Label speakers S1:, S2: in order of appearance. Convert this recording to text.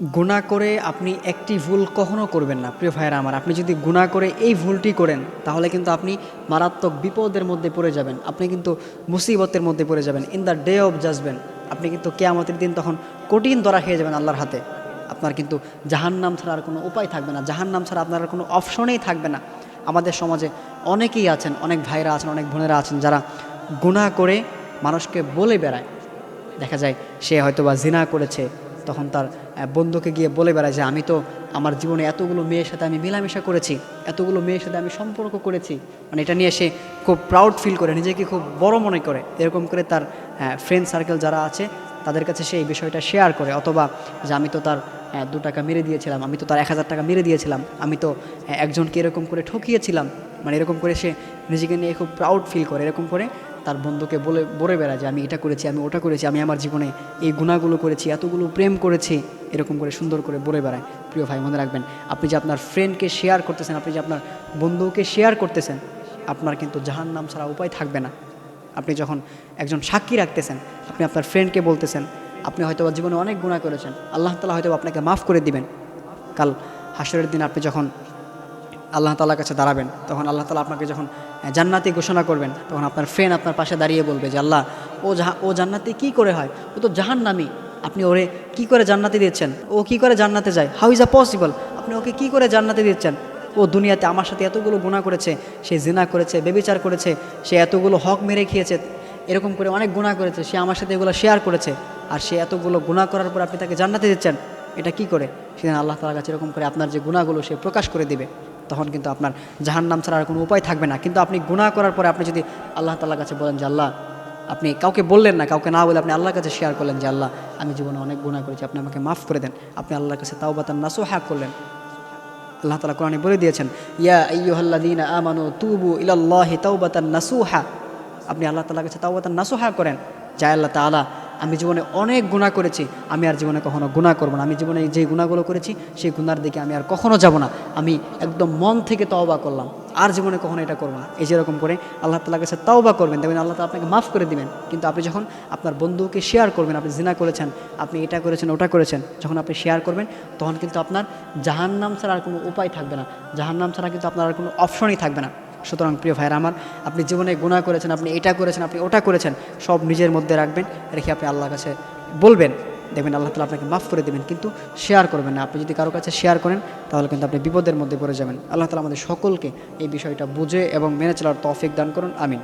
S1: গুনাহ করে আপনি একটি ভুল কখনো করবেন না প্রিয় ভাইয়েরা আমার। আপনি যদি গুনাহ করে এই ভুলটি করেন তাহলে কিন্তু আপনি মারাত্মক বিপদের মধ্যে পড়ে যাবেন, আপনি কিন্তু মুসিবতের মধ্যে পড়ে যাবেন। In the day of judgement আপনি কিন্তু কিয়ামতের দিন তখন কঠিন ধরা খেয়ে যাবেন আল্লাহর হাতে। আপনার কিন্তু জাহান্নাম ছাড়া আর কোনো উপায় থাকবে না, জাহান্নাম ছাড়া আপনার আর কোনো অপশনেই থাকবে না। আমাদের সমাজে অনেকেই আছেন, অনেক ভাইরা আছেন, অনেক বোনেরা আছেন যারা গুনাহ করে মানুষকে বলে বেড়ায়। দেখা যায় সে হয়তোবা জিনা করেছে, তখন তার বন্ধুকে গিয়ে বলে বেড়ায় যে আমি তো আমার জীবনে এতগুলো মেয়ের সাথে আমি মেলামেশা করেছি, এতগুলো মেয়ের সাথে আমি সম্পর্ক করেছি, মানে এটা নিয়ে সে খুব প্রাউড ফিল করে, নিজেকে খুব বড় মনে করে। এরকম করে তার ফ্রেন্ড সার্কেল যারা আছে তাদের কাছে সে এই বিষয়টা শেয়ার করে। অথবা যে আমি তো তার 2 টাকা মেরে দিয়েছিলাম, আমি তো তার 1000 টাকা মেরে দিয়েছিলাম, আমি তো একজনকে এরকম করে ঠকিয়েছিলাম, মানে এরকম করে সে নিজেকে নিয়ে খুব প্রাউড ফিল করে। এরকম করে তার বন্ধুকে বলে বেড়ায় যে আমি এটা করেছি, আমি ওটা করেছি, আমি আমার জীবনে এই গুনাহগুলো করেছি, এতগুলো প্রেম করেছি, এরকম করে সুন্দর করে বলে বেড়ায়। প্রিয় ভাই, মনে রাখবেন, আপনি যে আপনার ফ্রেন্ডকে শেয়ার করতেছেন, আপনি যে আপনার বন্ধুকে শেয়ার করতেছেন, আপনার কিন্তু জাহান্নাম ছাড়া উপায় থাকবে না। আপনি যখন একজন সাক্ষী রাখতেছেন, আপনি আপনার ফ্রেন্ডকে বলতেছেন আপনি হয়তো জীবনে অনেক গুনাহ করেছেন, আল্লাহ তাআলা হয়তো আপনাকে মাফ করে দিবেন। কাল হাসরের দিন আপনি যখন আল্লাহ তাআলার কাছে দাঁড়াবেন, তখন আল্লাহ তাআলা আপনাকে যখন জান্নাতি ঘোষণা করবেন, তখন আপনার ফ্রেন্ড আপনার পাশে দাঁড়িয়ে বলবে যে আল্লাহ, ও জান্নাতি কি করে হয়, ও তো জাহান্নামী, আপনি ওরে কি করে জান্নাতে দিচ্ছেন, ও কি করে জান্নাতে যায়, হাউ ইজ আ পসিবল, আপনি ওকে কি করে জান্নাতে দিচ্ছেন, ও দুনিয়াতে আমার সাথে এতগুলো গুনাহ করেছে, সে জিনা করেছে, ব্যভিচার করেছে, সে এতগুলো হক মেরে খেয়েছে, এরকম করে অনেক গুনাহ করেছে, সে আমার সাথে এগুলো শেয়ার করেছে, আর সে এতগুলো গুনাহ করার পর আপনি তাকে জান্নাতে দিচ্ছেন, এটা কি করে? সেদিন আল্লাহ তাআলার কাছে এরকম করে আপনার যে গুনাহগুলো সে প্রকাশ করে দিবে। তখন কিন্তু আপনার জাহান্নাম ছাড়া আর কোনো উপায় থাকবে না। কিন্তু আপনি গুনাহ করার পরে আপনি যদি আল্লাহ তাআলার কাছে বলেন যে আল্লাহ, আপনি কাউকে বললেন না, কাউকে না বলে আপনি আল্লাহর কাছে শেয়ার করলেন যে আল্লাহ, আমি জীবনে অনেক গুনাহ করেছি, আপনি আমাকে মাফ করে দেন, আপনি আল্লাহর কাছে তাওবাতান নাসুহা করলেন। আল্লাহ তাআলা কোরআনে বলে দিয়েছেন, ইয়া আইয়ুহাল্লাযীনা আমানু তুবু ইলাল্লাহি তাওবাতান নাসুহা, আপনি আল্লাহ তাআলার কাছে তাওবাতান নাসুহা করেন যে আল্লাহ তাআলা, আমি জীবনে অনেক গুনাহ করেছি, আমি আর জীবনে কখনো গুনাহ করব না, আমি জীবনে যে গুনাহগুলো করেছি সেই গুনার দিকে আমি আর কখনো যাব না, আমি একদম মন থেকে তওবা করলাম, আর জীবনে কখনো এটা করব না। এই যেরকম করে আল্লাহ তাআলার কাছে তাওবা করবেন, দেখবেন আল্লাহ তাআলা আপনাকে মাফ করে দিবেন। কিন্তু আপনি যখন আপনার বন্ধুকে শেয়ার করবেন আপনি জিনা করেছেন, আপনি এটা করেছেন, ওটা করেছেন, যখন আপনি শেয়ার করবেন তখন কিন্তু আপনার জাহান্নাম ছাড়া আর কোনো উপায় থাকবে না, জাহান্নাম ছাড়া কিন্তু আপনার আর কোনো অপশনই থাকবে না। সুতরাং প্রিয় ভাইরা আমার, আপনি জীবনে গুনাহ করেছেন, আপনি এটা করেছেন, আপনি ওটা করেছেন, সব নিজের মধ্যে রাখবেন, রেখে আপনি আল্লাহর কাছে বলবেন, দেখবেন আল্লাহ তাআলা আপনাকে মাফ করে দেবেন। কিন্তু শেয়ার করবেন না। আপনি যদি কারো কাছে শেয়ার করেন তাহলে কিন্তু আপনি বিপদের মধ্যে পড়ে যাবেন। আল্লাহ তাআলা আমাদের সকলকে এই বিষয়টা বুঝে এবং মেনে চলার তৌফিক দান করুন। আমিন।